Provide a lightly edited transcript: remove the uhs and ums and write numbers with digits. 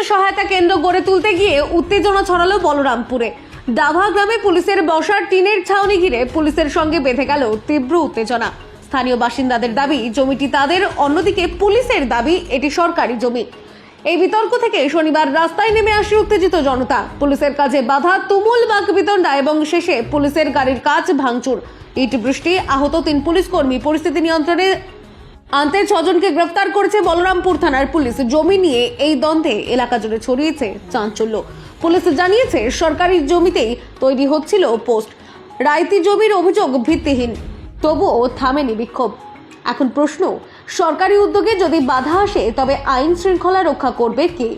সহায়তা কেন্দ্র গড়ে তুলতে গিয়ে উত্তেজনা ছড়ালো বলরামপুরে। ডাভা গ্রামে পুলিশের বসার টিনের ছাউনি ঘিরে পুলিশের সঙ্গে বেঁধে গেল তীব্র উত্তেজনা। স্থানীয় বাসিন্দাদের দাবি জমিটি তাদের, অন্যদিকে পুলিশের দাবি এটি সরকারি জমি। এই বিতর্ক থেকে শনিবার রাস্তায় নেমে আসে উত্তেজিত জনতা। পুলিশের কাজে বাধা, তুমুল বাকবিতণ্ডা এবং শেষে পুলিশের গাড়ির কাচ ভাঙচুর। ইট বৃষ্টি, আহত 3 পুলিশ কর্মী। পরিস্থিতি নিয়ন্ত্রণে আনতে 6 জনকে গ্রেফতার করেছে বলরামপুর থানার পুলিশ। জমি নিয়ে এই দ্বন্দ্বে এলাকা জুড়ে ছড়িয়েছে চাঞ্চল্য। পুলিশ জানিয়েছে সরকারি জমিতেই তৈরি হচ্ছিল পোস্ট। রাইতি জমির অভিযোগ ভিত্তিহীন, তবুও থামেনি বিক্ষোভ। এখন প্রশ্ন, সরকারি উদ্যোগে যদি বাধা আসে তবে আইন শৃঙ্খলা রক্ষা করবে কে?